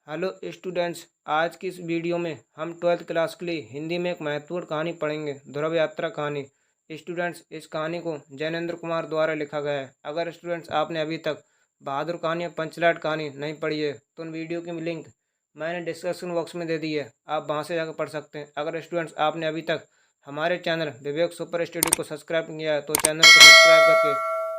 Hello students, आज की इस वीडियो में हम 12th क्लास के लिए हिंदी में एक महत्वपूर्ण कहानी पढ़ेंगे, ध्रुव यात्रा कहानी। स्टूडेंट्स, इस कहानी को जैनेंद्र कुमार द्वारा लिखा गया है। अगर स्टूडेंट्स आपने अभी तक बहादुर कहानी या पंचलाट कहानी नहीं पढ़ी है तो उन वीडियो की लिंक मैंने डिस्क्रिप्शन बॉक्स में दे दी है, आप वहाँ से जाकर पढ़ सकते हैं। अगर स्टूडेंट्स आपने अभी तक हमारे चैनल विवेक सुपर स्टडी को सब्सक्राइब किया है तो चैनल को सब्सक्राइब करके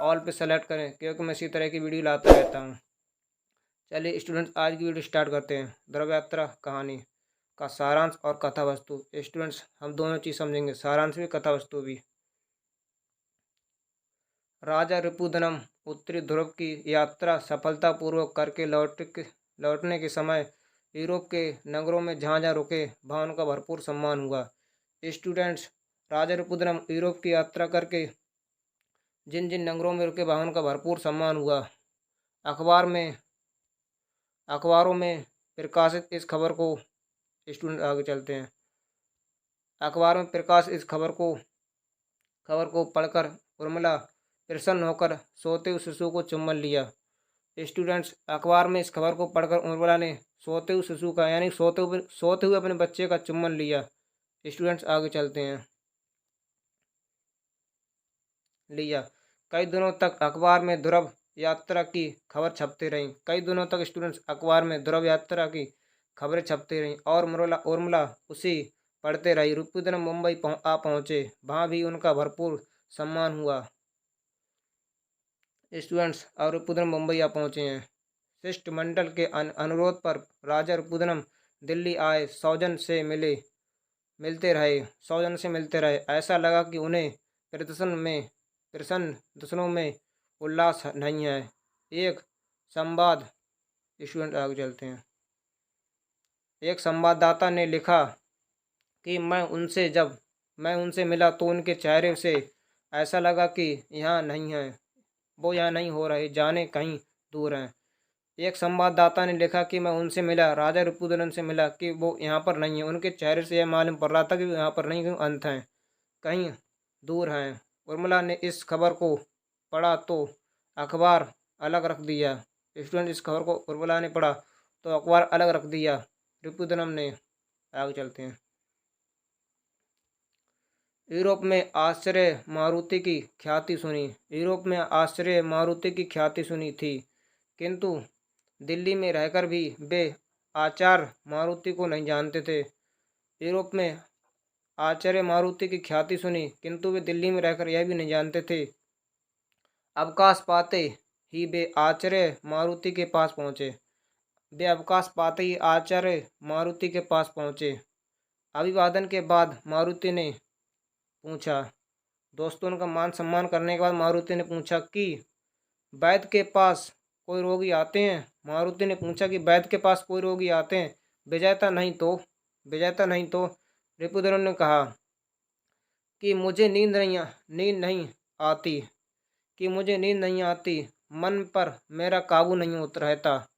ऑल पे सेलेक्ट करें, क्योंकि मैं इसी तरह की वीडियो लाता रहता हूँ। चलिए स्टूडेंट्स, आज की वीडियो स्टार्ट करते हैं। ध्रुव यात्रा कहानी का सारांश और कथा वस्तु। स्टूडेंट्स, हम दोनों चीज़ समझेंगे, सारांश भी कथा वस्तु भी। राजा रिपुदमन उत्तरी ध्रुव की यात्रा सफलतापूर्वक करके लौटने के समय यूरोप के नगरों में जहाँ जहाँ रुके वहाँ उनका भरपूर सम्मान हुआ। स्टूडेंट्स, राजा रिपुदमन यूरोप की यात्रा करके जिन जिन नगरों में रुके वहाँ उनका भरपूर सम्मान हुआ। अखबारों में प्रकाशित इस खबर को, स्टूडेंट आगे चलते हैं। अखबार में प्रकाशित इस खबर को पढ़कर उर्मिला प्रसन्न होकर सोते हुए शिशु को चुम्बन लिया। स्टूडेंट्स, अखबार में इस खबर को पढ़कर उर्मिला ने सोते हुए शिशु का यानी सोते हुए अपने बच्चे का चुम्बन लिया। स्टूडेंट्स आगे चलते हैं। कई दिनों तक अखबार में ध्रुव यात्रा की खबर छपती रही। कई दिनों तक स्टूडेंट्स अखबार में ध्रुव यात्रा की खबरें छपती रहीं और उर्मिला उसी पढ़ते रही। रिपुदमन मुंबई पहुंचे, वहां भी उनका भरपूर सम्मान हुआ। स्टूडेंट्स, और रिपुदमन मुंबई आ पहुंचे हैं। शिष्टमंडल के अनुरोध पर राजा रिपुदमन दिल्ली आए, सौजन से मिलते रहे। ऐसा लगा कि उन्हें प्रसन्न दुश्मनों में उल्लास नहीं है। एक संवाद, स्टूडेंट आगे चलते हैं। एक संवाददाता ने लिखा कि जब मैं उनसे मिला तो उनके चेहरे से ऐसा लगा कि वो यहाँ नहीं हो रहे, जाने कहीं दूर हैं। एक संवाददाता ने लिखा कि मैं उनसे मिला, राजा रिपुदमन से मिला, कि वो यहाँ पर नहीं है। उनके चेहरे से यह मालूम पड़ रहा था कि वो यहाँ पर नहीं, कहीं अंत हैं, कहीं दूर हैं। उर्मिला ने इस खबर को पढ़ा तो अखबार अलग रख दिया। स्टूडेंट, इस खबर को उर्मिला ने पढ़ा तो अखबार अलग रख दिया रिपुदमन ने। आगे चलते हैं। यूरोप में आश्चर्य मारुति की ख्याति सुनी थी, किंतु दिल्ली में रहकर भी वे आचार्य मारुति को नहीं जानते थे। यूरोप में आचार्य मारुति की ख्याति सुनी, किंतु वे दिल्ली में रहकर यह भी नहीं जानते थे। अवकाश पाते ही वे आचार्य मारुति के पास पहुंचे। अभिवादन के बाद मारुति ने पूछा, दोस्तों का मान सम्मान करने के बाद मारुति ने पूछा कि वैद्य के पास कोई रोगी आते हैं। विजेता नहीं तो रिपुदमन ने कहा कि मुझे नींद नहीं आती, मन पर मेरा काबू नहीं रहता।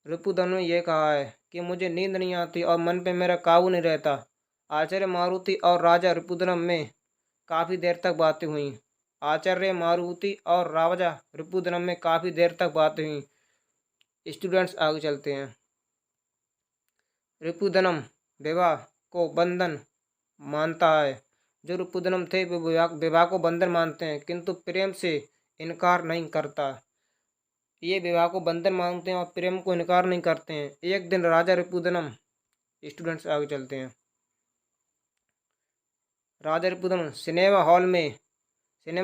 रिपुदमन ने यह कहा है कि मुझे नींद नहीं आती और मन पे मेरा काबू नहीं रहता। आचार्य मारुति और राजा रिपुदमन में काफ़ी देर तक बातें हुई। स्टूडेंट्स आगे चलते हैं। रिपुदमन विवाह को बंधन मानता है। जो रिपुदमन थे वे विवाह को बंधन मानते हैं, किंतु प्रेम से इनकार नहीं करता। ये विवाह को बंधन मानते हैं और प्रेम को इनकार नहीं करते हैं। एक दिन राजा रिपुदमन, स्टूडेंट्स आगे चलते हैं। राजा रिपुदमन सिनेमा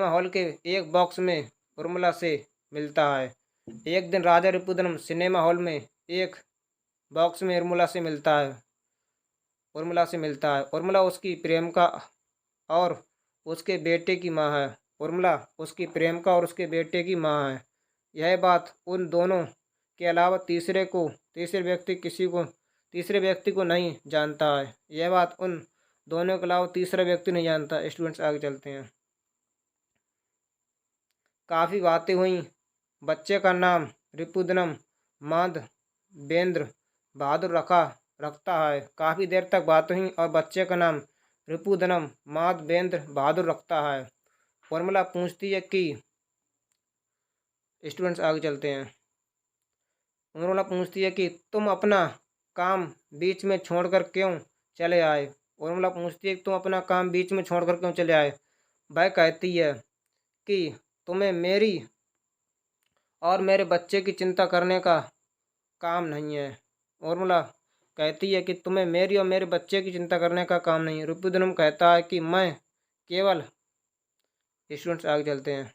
हॉल के एक बॉक्स में उर्मिला से मिलता है। एक दिन राजा रिपुदमन सिनेमा हॉल में एक बॉक्स में उर्मिला से मिलता है। उर्मिला उसकी प्रेमिका और उसके बेटे की माँ है। यह बात उन दोनों के अलावा तीसरे व्यक्ति को नहीं जानता है। यह बात उन दोनों के अलावा तीसरा व्यक्ति नहीं जानता। स्टूडेंट्स आगे चलते हैं। काफ़ी बातें हुई। बच्चे का नाम रिपुदमन माद बेंद्र बहादुर रखता है। काफ़ी देर तक बातें हुई और बच्चे का नाम रिपुदमन माद बेंद्र बहादुर रखता है। उर्मिला पूछती है कि, स्टूडेंट्स आगे चलते हैं। उर्मिला पूछती है कि तुम अपना काम बीच में छोड़कर क्यों चले आए। उर्मिला पूछती है कि तुम अपना काम बीच में छोड़कर क्यों चले आए। वह कहती है कि तुम्हें मेरी और मेरे बच्चे की चिंता करने का काम नहीं है। उर्मिला कहती है कि तुम्हें मेरी और मेरे बच्चे की चिंता करने का काम नहीं है। रिपुदमन कहता है कि मैं केवल, स्टूडेंट्स आगे चलते हैं,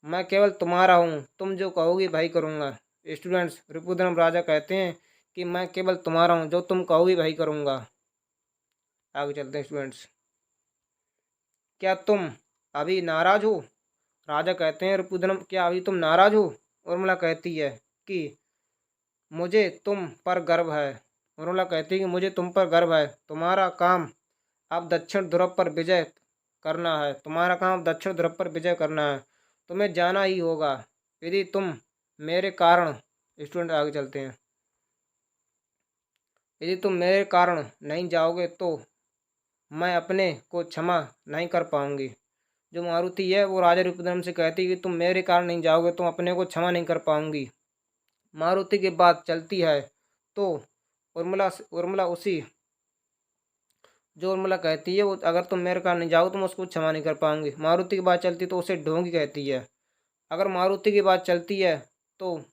मैं केवल तुम्हारा हूँ, तुम जो कहोगी वही करूँगा। स्टूडेंट्स, रिपुदमन राजा कहते हैं कि मैं केवल तुम्हारा हूँ, जो तुम कहोगी वही करूँगा। आगे चलते हैं स्टूडेंट्स। क्या तुम अभी नाराज हो। राजा कहते हैं रिपुदमन, क्या अभी तुम नाराज हो। उर्मिला कहती है कि मुझे तुम पर गर्व है। उर्मिला कहती है कि मुझे तुम पर गर्व है। तुम्हारा काम अब दक्षिण ध्रुव पर विजय करना है। तुम्हारा काम दक्षिण ध्रुव पर विजय करना है। तुम्हें जाना ही होगा। यदि तुम मेरे कारण, स्टूडेंट आगे चलते हैं, यदि तुम मेरे कारण नहीं जाओगे तो मैं अपने को क्षमा नहीं कर पाऊंगी। जो मारुति है वो राजा रिपुदमन से कहती है कि तुम मेरे कारण नहीं जाओगे, तुम अपने को क्षमा नहीं कर पाऊंगी। मारुति की बात चलती है तो उर्मिला उसी, जो उर्मिला कहती है वो, अगर तुम मेरे कारण नहीं जाओ तो मैं उसको क्षमा नहीं कर पाऊंगी। मारुति की बात चलती तो उसे ढोंगी कहती है। अगर मारुति की बात चलती है तो,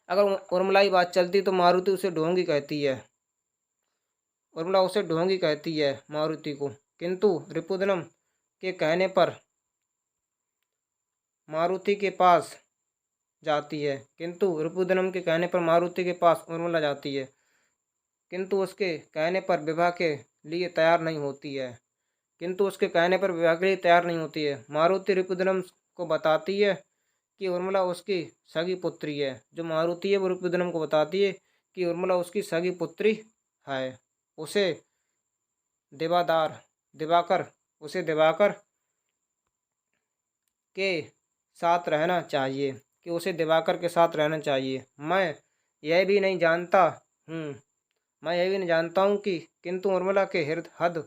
अगर उर्मिला की बात चलती तो मारुति उसे ढोंगी कहती है। उर्मिला उसे ढोंगी कहती है मारुति को। किंतु रिपुदमन के कहने पर मारुति के पास जाती है। किंतु रिपुदमन के कहने पर मारुति के पास उर्मिला जाती है, किंतु उसके कहने पर विवाह के लिए तैयार नहीं होती है। किंतु उसके कहने पर विवाह के लिए तैयार नहीं होती है। मारुति रिपुदमन को बताती है कि उर्मिला उसकी सगी पुत्री है। जो मारुति है वो रिपुदमन को बताती है कि उर्मिला उसकी सगी पुत्री है। उसे दिवाकर के साथ रहना चाहिए, कि उसे दिवाकर के साथ रहना चाहिए। मैं यह भी नहीं जानता हूँ कि किंतु उर्मिला के हद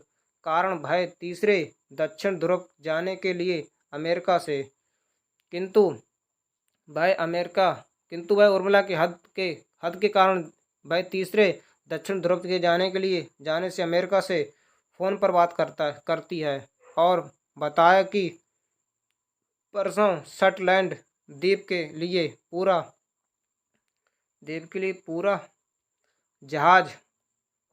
कारण भय तीसरे दक्षिण ध्रुव जाने के लिए अमेरिका से, किंतु वह उर्मिला के हद के कारण वह तीसरे दक्षिण ध्रुव के जाने से अमेरिका से फ़ोन पर बात करती है और बताया कि परसों शटलैंड द्वीप के लिए पूरा जहाज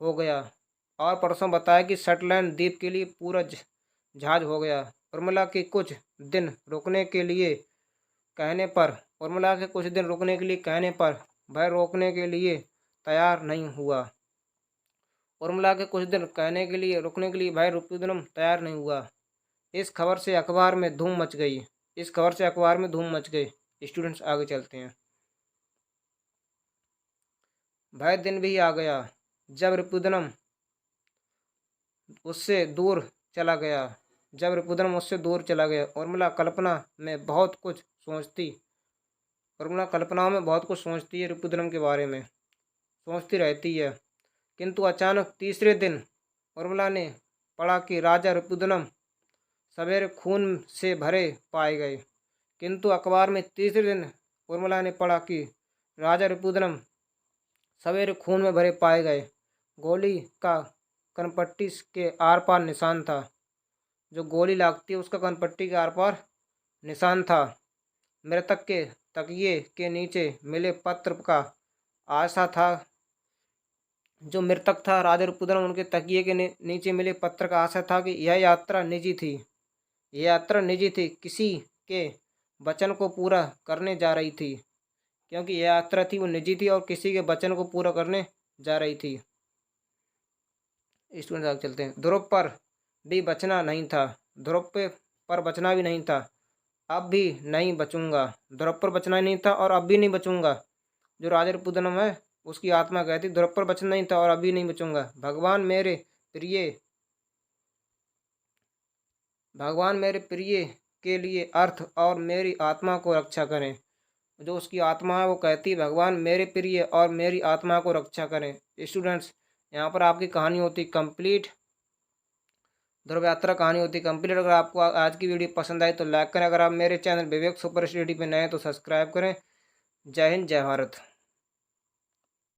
हो गया। और परसों बताया कि शटलैंड द्वीप के लिए पूरा जहाज हो गया। उर्मिला के कुछ दिन रुकने के लिए कहने पर वह रोकने के लिए तैयार नहीं हुआ। उर्मिला के कुछ दिन रुकने के लिए भाई रिपुदमन तैयार नहीं हुआ। इस खबर से अखबार में धूम मच गई। स्टूडेंट्स आगे चलते हैं। वह दिन भी आ गया जब रिपुदमन उससे दूर चला गया। उर्मिला कल्पनाओं में बहुत कुछ सोचती है, रिपुदमन के बारे में सोचती रहती है। किंतु अचानक तीसरे दिन उर्मिला ने पढ़ा कि राजा रिपुदमन सवेरे खून से भरे पाए गए। किंतु अखबार में तीसरे दिन उर्मिला ने पढ़ा कि राजा रिपुदमन सवेरे खून में भरे पाए गए। गोली का कनपट्टी के आर पार निशान था। जो गोली लगती है उसका कनपट्टी के आर पार निशान था। मृतक के तकिए के नीचे मिले पत्र का आशा था। जो मृतक था राजा रिपुदमन, उनके तकिए के नीचे मिले पत्र का आशा था कि यह यात्रा निजी थी, किसी के वचन को पूरा करने जा रही थी। क्योंकि यह यात्रा थी वो निजी थी और किसी के वचन को पूरा करने जा रही थी। स्टूडेंट आगे चलते हैं। ध्रुव पर भी बचना नहीं था। पर बचना भी नहीं था। अब भी नहीं बचूंगा। ध्रुव पर बचना नहीं था और अब भी नहीं बचूंगा। जो राजा रिपुदमन है उसकी आत्मा कहती ध्रुव पर बचना नहीं था और अभी नहीं बचूंगा। भगवान मेरे प्रिय के लिए अर्थ और मेरी आत्मा को रक्षा करें। जो उसकी आत्मा है वो कहती है भगवान मेरे प्रिय और मेरी आत्मा को रक्षा करें। स्टूडेंट्स, यहाँ पर आपकी कहानी होती कंप्लीट। ध्रुव यात्रा कहानी होती कंप्लीट। अगर आपको आज की वीडियो पसंद आई तो लाइक करें। अगर आप मेरे चैनल विवेक सुपर स्टडी पे नए हैं तो सब्सक्राइब करें। जय हिंद, जय भारत।